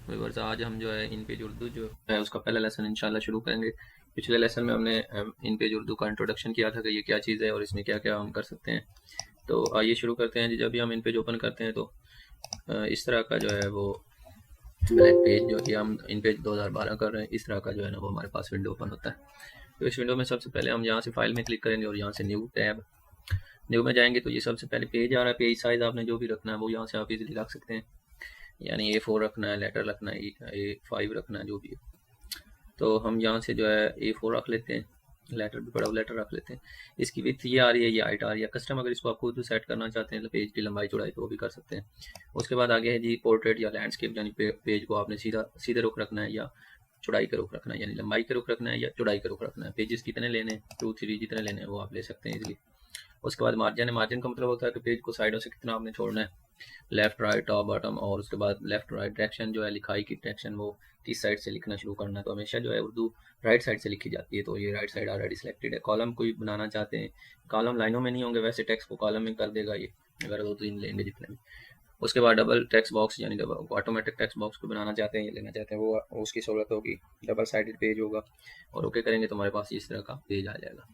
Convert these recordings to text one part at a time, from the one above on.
Viewers, आज हम जो है इन पेज उर्दू जो है उसका पहला लेसन इंशाल्लाह शुरू करेंगे। पिछले लेसन में हमने इन पेज उर्दू का इंट्रोडक्शन किया था कि ये क्या चीज़ है और इसमें क्या क्या हम कर सकते हैं। तो आइए शुरू करते हैं जी। जब भी हम इन पेज ओपन करते हैं तो इस तरह का जो है वो ब्लैक पेज, जो कि हम इन पेज 2012 कर रहे हैं, इस तरह का जो है ना वो हमारे पास विंडो ओपन होता है। तो इस विंडो में सबसे पहले हम यहाँ से फाइल में क्लिक करेंगे और यहाँ से न्यू टैब, न्यू में जाएंगे तो ये सबसे पहले पेज आ रहा है। पेज साइज़ आपने जो भी रखना है वो यहाँ से आप इजीली रख सकते हैं, यानी A4 रखना है, लेटर रखना है, A5 रखना है, जो भी है। तो हम यहाँ से जो है A4 रख लेते हैं, लेटर भी बड़ा लेटर रख लेते हैं। इसकी विड्थ ये आ रही है, ये हाइट आ रही है। कस्टम अगर इसको आप खुद सेट करना चाहते हैं तो पेज की लंबाई चौड़ाई तो वो भी कर सकते हैं। उसके बाद आगे है जी पोर्ट्रेट या लैंडस्केप, यानी पेज को आपने सीधे रुख रखना है या चौड़ाई के रुख रखना है, यानी लंबाई के रुख रखना है या चौड़ाई के रुख रखना है। पेजेस कितने लेने हैं, 2-3 जितने लेने हैं वो आप ले सकते हैं इजीली। उसके बाद मार्जिन है। मार्जिन का मतलब होता है कि पेज को साइडों से कितना आपने छोड़ना है, लेफ्ट राइट टॉप बॉटम। और उसके बाद लेफ्ट राइट डायरेक्शन जो है, लिखाई की डायरेक्शन वो किस साइड से लिखना शुरू करना है। तो हमेशा जो है उर्दू राइट साइड से लिखी जाती है, तो ये राइट साइड ऑलरेडी सिलेक्टेड है। कॉलम कोई बनाना चाहते हैं, कॉलम लाइनों में नहीं होंगे, वैसे टेक्स्ट को कॉलम में कर देगा ये, अगर 2-3 लेंगे जितने भी। उसके बाद डबल टेक्स्ट बॉक्स, यानी डबल ऑटोमेटिक टेक्स्ट बॉक्स को बनाना चाहते हैं, ये लेना चाहते हैं, वो उसकी सहूलत होगी। डबल साइडेड पेज होगा और ओके करेंगे तो हमारे पास इस तरह का पेज आ जाएगा।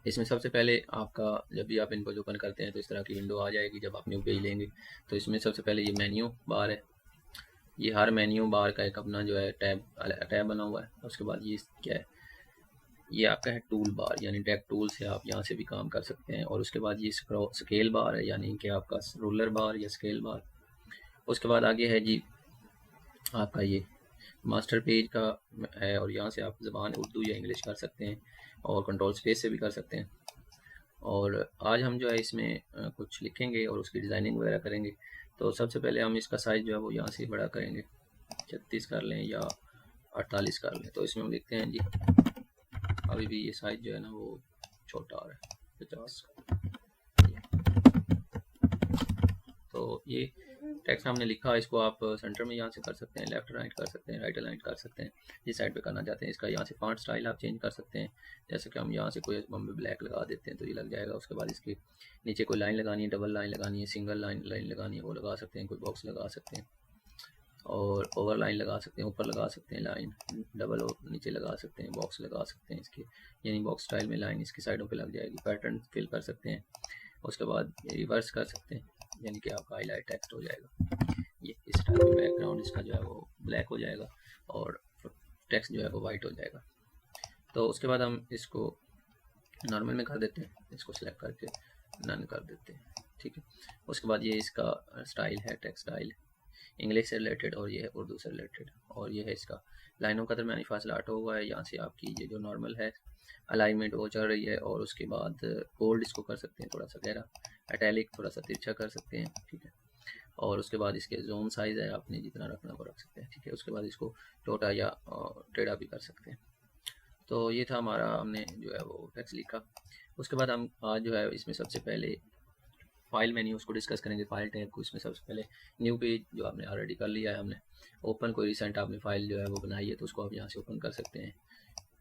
इसमें सबसे पहले आपका, जब भी आप इनको ओपन करते हैं तो इस तरह की विंडो आ जाएगी जब आप न्यू पेज लेंगे। तो इसमें सबसे पहले ये मेन्यू बार है, ये हर मेन्यू बार का एक अपना जो है टैब बना हुआ है। उसके बाद ये क्या है, ये आपका है टूल बार, यानी ड्रैग टूल से आप यहाँ से भी काम कर सकते हैं। और उसके बाद ये स्केल बार है, यानी कि आपका रूलर बार या स्केल बार। उसके बाद आगे है जी आपका ये मास्टर पेज का है, और यहाँ से आप ज़बान उर्दू या इंग्लिश कर सकते हैं और कंट्रोल स्पेस से भी कर सकते हैं। और आज हम जो है इसमें कुछ लिखेंगे और उसकी डिज़ाइनिंग वगैरह करेंगे। तो सबसे पहले हम इसका साइज़ जो है वो यहाँ से बड़ा करेंगे, 36 कर लें या 48 कर लें। तो इसमें हम लिखते हैं जी, अभी भी ये साइज़ जो है ना वो छोटा आ रहा है, 50। तो ये टेक्स्ट हमने लिखा, इसको आप सेंटर में यहाँ से कर सकते हैं, लेफ्ट राइट कर सकते हैं, राइट अलाइन कर सकते हैं, जिस साइड पे करना चाहते हैं। इसका यहाँ से फॉन्ट स्टाइल आप चेंज कर सकते हैं, जैसे कि हम यहाँ से कोई बम्बे ब्लैक लगा देते हैं तो ये लग जाएगा। उसके बाद इसके नीचे कोई लाइन लगानी है, डबल लाइन लगानी है, सिंगल लाइन लगानी है, वो लगा सकते हैं। कोई बॉक्स लगा सकते हैं और ओवर लाइन लगा सकते हैं, ऊपर लगा सकते हैं लाइन, डबल नीचे लगा सकते हैं, बॉक्स लगा सकते हैं इसके, यानी बॉक्स स्टाइल में लाइन इसकी साइडों पे लग जाएगी। पैटर्न फिल कर सकते हैं। उसके बाद रिवर्स कर सकते हैं, यानी कि आपका हाईलाइट टेक्स्ट हो जाएगा। ये इस टाइप में बैकग्राउंड इसका जो है वो ब्लैक हो जाएगा और टेक्स्ट जो है वो वाइट हो जाएगा। तो उसके बाद हम इसको नॉर्मल में कर देते हैं, इसको सिलेक्ट करके नन कर देते हैं, ठीक है। उसके बाद ये इसका स्टाइल है, टेक्स्ट स्टाइल इंग्लिश से रिलेटेड, और ये है उर्दू से रिलेटेड। और ये है इसका लाइनों का दरमियानी फासला 8 हुआ है। यहाँ से आपकी ये जो नॉर्मल है अलाइनमेंट वो चल रही है। और उसके बाद बोल्ड इसको कर सकते हैं थोड़ा सा गहरा, इटैलिक थोड़ा सा तिरछा कर सकते हैं, ठीक है। और उसके बाद इसके जोन साइज़ है, आपने जितना रखना वो रख सकते हैं, ठीक है। उसके बाद इसको छोटा या टेढ़ा भी कर सकते हैं। तो ये था हमारा, हमने जो है वो टेक्स्ट लिखा। उसके बाद हम आज जो है इसमें सबसे पहले फाइल मेन्यू उसको डिस्कस करेंगे, फाइल टैब को। इसमें सबसे पहले न्यू पेज जो आपने ऑलरेडी कर लिया है, हमने ओपन कोई रिसेंट आपने फाइल जो है वो बनाई है तो उसको आप यहाँ से ओपन कर सकते हैं,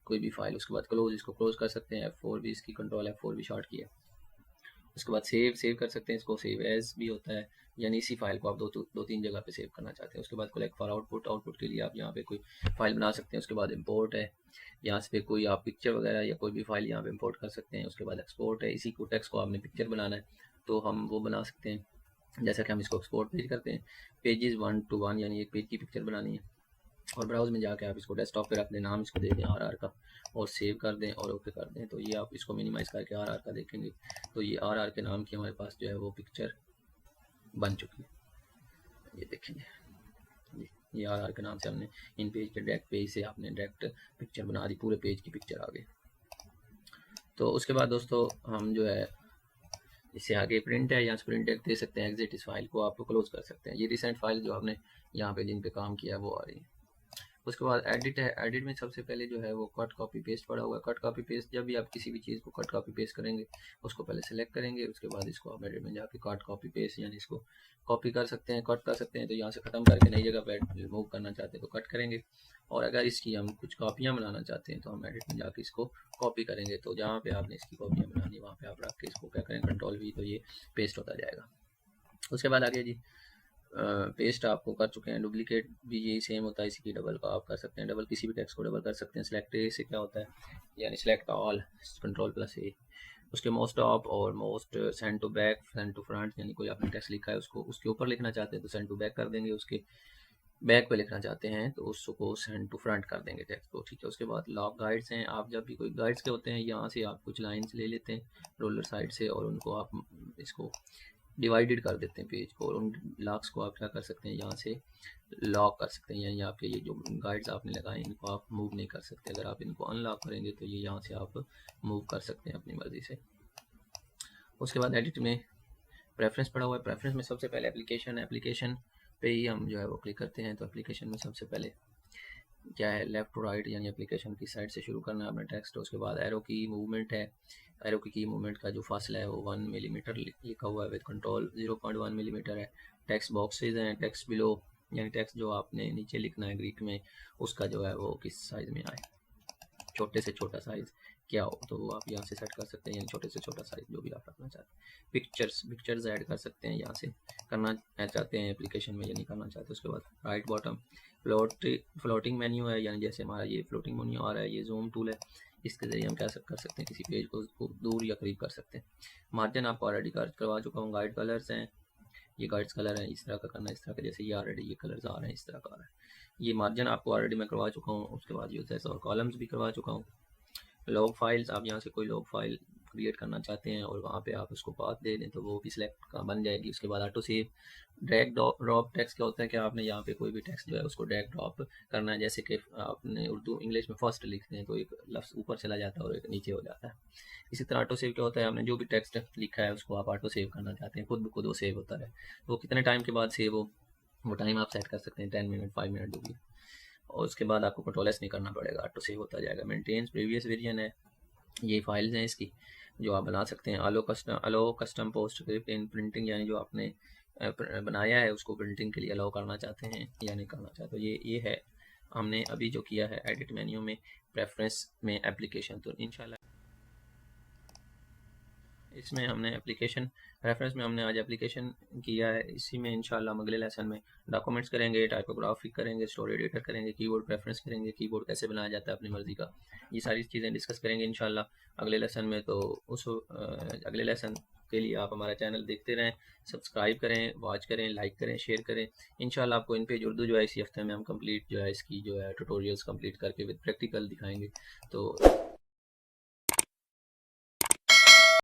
कोई भी फाइल। उसके बाद क्लोज, इसको क्लोज कर सकते हैं, F4 भी इसकी, कंट्रोल F4 भी शॉर्ट किया। उसके बाद सेव कर सकते हैं, इसको सेव एज भी होता है, यानी इसी फाइल को आप दो तीन जगह पे सेव करना चाहते हैं। उसके बाद कलेक्ट फॉर आउटपुट, आउटपुट के लिए आप यहाँ पे कोई फाइल बना सकते हैं। उसके बाद इंपोर्ट है, यहाँ से कोई आप पिक्चर वगैरह या कोई भी फाइल यहाँ पे इंपोर्ट कर सकते हैं। उसके बाद एक्सपोर्ट है, इसी को टेक्स्ट को आपने पिक्चर बनाना है तो हम वो बना सकते हैं, जैसा कि हम इसको एक्सपोर्ट पेज करते हैं। पेजेस 1 to 1, यानी एक पेज की पिक्चर बनानी है। और ब्राउज में जाके आप इसको डेस्कटॉप पे रख दें, नाम इसको दे दें RR का, और सेव कर दें और ओके कर दें। तो ये आप इसको मिनिमाइज़ करके RR का देखेंगे तो ये RR के नाम की हमारे पास जो है वो पिक्चर बन चुकी है, ये देखेंगे। ये RR के नाम से हमने इन पेज के डायरेक्ट पेज से आपने डायरेक्ट पिक्चर बना दी, पूरे पेज की पिक्चर आ गई। तो उसके बाद दोस्तों हम जो है इससे आगे प्रिंट है, यहाँ से प्रिंट दे सकते हैं, एग्जिट, इस फाइल को आप क्लोज कर सकते हैं। ये रिसेंट फाइल जो आपने यहाँ पे जिन पे काम किया वो आ रही है। उसके बाद एडिट है, एडिट में सबसे पहले जो है वो कट कॉपी पेस्ट पड़ा हुआ है। कट कॉपी पेस्ट, जब भी आप किसी भी चीज़ को कट कॉपी पेस्ट करेंगे उसको पहले सेलेक्ट करेंगे, उसके बाद इसको आप एडिट में जाके कट कॉपी पेस्ट, यानी इसको कॉपी कर सकते हैं, कट कर सकते हैं। तो यहाँ से ख़त्म करके नई जगह पर रिमूव करना चाहते हैं तो कट करेंगे, और अगर इसकी हम कुछ कॉपियाँ बनाना चाहते हैं तो हम एडिट में जाके इसको कॉपी करेंगे। तो जहाँ पे आपने इसकी कॉपियाँ बनानी वहाँ पे आप रख के इसको क्या करें, कंट्रोल V, तो ये पेस्ट होता जाएगा। उसके बाद आगे जी पेस्ट आपको कर चुके हैं, डुप्लीकेट भी यही सेम होता है, इसी की डबल का आप कर सकते हैं, डबल किसी भी टेक्स्ट को डबल कर सकते हैं। सिलेक्ट ए से क्या होता है, यानी सिलेक्ट ऑल, Ctrl+A। उसके मोस्ट ऑफ और most, send to back, send to front, यानी कोई आपने टेक्स्ट लिखा है उसको उसके ऊपर लिखना चाहते हैं तो सेंड टू बैक कर देंगे, उसके बैक पे लिखना चाहते हैं तो उसको सेंड टू फ्रंट कर देंगे टेक्स्ट को, ठीक है। उसके बाद लॉक गाइड्स हैं, आप जब भी कोई गाइड्स के होते हैं यहाँ से आप कुछ लाइंस ले लेते हैं रोलर साइड से और उनको आप इसको डिवाइडेड कर देते हैं पेज को, और उन लॉक्स को आप क्या कर सकते हैं, यहाँ से लॉक कर सकते हैं, यानी आपके ये जो गाइड्स आपने लगाए इनको आप मूव नहीं कर सकते। अगर आप इनको अनलॉक करेंगे तो ये यहाँ से आप मूव कर सकते हैं अपनी मर्ज़ी से। उसके बाद एडिट में प्रेफरेंस पड़ा हुआ है, प्रेफरेंस में सबसे पहले एप्लीकेशन पे ही हम जो है वो क्लिक करते हैं। तो एप्लीकेशन में सबसे पहले क्या है, लेफ्ट टू राइट, यानी एप्लीकेशन की साइड से शुरू करना है अपने टेक्स्ट। उसके बाद एरो की मूवमेंट है, एरो की मूवमेंट का जो फासला है वो 1 मिलीमीटर लिखा हुआ है, विद कंट्रोल 0.1 मिलीमीटर है। टेक्स्ट बॉक्सेज हैं, टेक्स्ट बिलो, यानी टेक्स्ट जो आपने नीचे लिखना है ग्रीक में उसका जो है वो किस साइज़ में आए, छोटे से छोटा साइज़ क्या हो तो वो आप यहाँ से सेट कर सकते हैं, यानी छोटे से छोटा साइज़ जो भी आप रखना चाहते हैं। पिक्चर्स ऐड कर सकते हैं, यहाँ से करना चाहते हैं एप्लीकेशन में या नहीं करना चाहते। उसके बाद राइट बॉटम फ्लोटिंग मेन्यू है, यानी जैसे हमारा ये फ्लोटिंग मेन्यू आ रहा है, ये जूम टूल है, इसके ज़रिए हम क्या कर सकते हैं, किसी पेज को दूर या करीब कर सकते हैं। मार्जिन आपको ऑलरेडी करवा चुका हूँ। गाइड कलर्स हैं, ये गाइड्स कलर है, इस तरह का करना है, इस तरह का, जैसे ये ऑलरेडी ये कलर्स आ रहे हैं इस तरह का आ रहा है। ये मार्जिन आपको ऑलरेडी मैं करवा चुका हूँ। उसके बाद यूजर्स और कॉलम्स भी करवा चुका हूँ। लॉग फाइल्स, आप यहाँ से कोई लॉग फाइल क्रिएट करना चाहते हैं और वहाँ पे आप उसको पाथ दे दें तो वो भी सिलेक्ट का बन जाएगी। उसके बाद auto save, drag drop text क्या होता है कि आपने यहाँ पे कोई भी टेक्स्ट जो है उसको ड्रैग ड्रॉप करना है, जैसे कि आपने उर्दू इंग्लिश में फर्स्ट लिखते हैं तो एक लफ्ज़ ऊपर चला जाता है और एक नीचे हो जाता है। इसी तरह ऑटो सेव क्या होता है, आपने जो भी टेक्स्ट लिखा है उसको आप ऑटो सेव करना चाहते हैं, खुद ब खुद वो सेव होता है। वो कितने टाइम के बाद सेव हो वो टाइम आप सेट कर सकते हैं, 10 मिनट 5 मिनट जो भी। और उसके बाद आपको कंट्रोल-S नहीं करना पड़ेगा, ऑटो सेव होता जाएगा। मेंटेन्स प्रीवियस वर्जन है, ये फाइल्स हैं इसकी जो आप बना सकते हैं। Allow custom post script in printing, यानी जो आपने बनाया है उसको प्रिंटिंग के लिए अलाउ करना चाहते हैं या नहीं करना चाहते। तो ये है हमने अभी जो किया है एडिट मेन्यू में, प्रेफरेंस में एप्लीकेशन। तो इंशाल्लाह इसमें हमने एप्लीकेशन रेफरेंस में हमने आज एप्लीकेशन किया है, इसी में इंशाल्लाह हम अगले लेसन में डॉक्यूमेंट्स करेंगे, टाइपोग्राफी करेंगे, स्टोरी एडिटर करेंगे, कीबोर्ड प्रेफरेंस करेंगे, कीबोर्ड कैसे बनाया जाता है अपनी मर्ज़ी का, ये सारी चीज़ें डिस्कस करेंगे इंशाल्लाह अगले लेसन में। तो उस अगले लेसन के लिए आप हमारा चैनल देखते रहें, सब्सक्राइब करें, वॉच करें, लाइक करें, शेयर करें। इंशाल्लाह आपको इन पेज उर्दू जो है इसी हफ्ते में हम कंप्लीट जो है इसकी जो है ट्यूटोरियल्स कंप्लीट करके विद प्रैक्टिकल दिखाएंगे। तो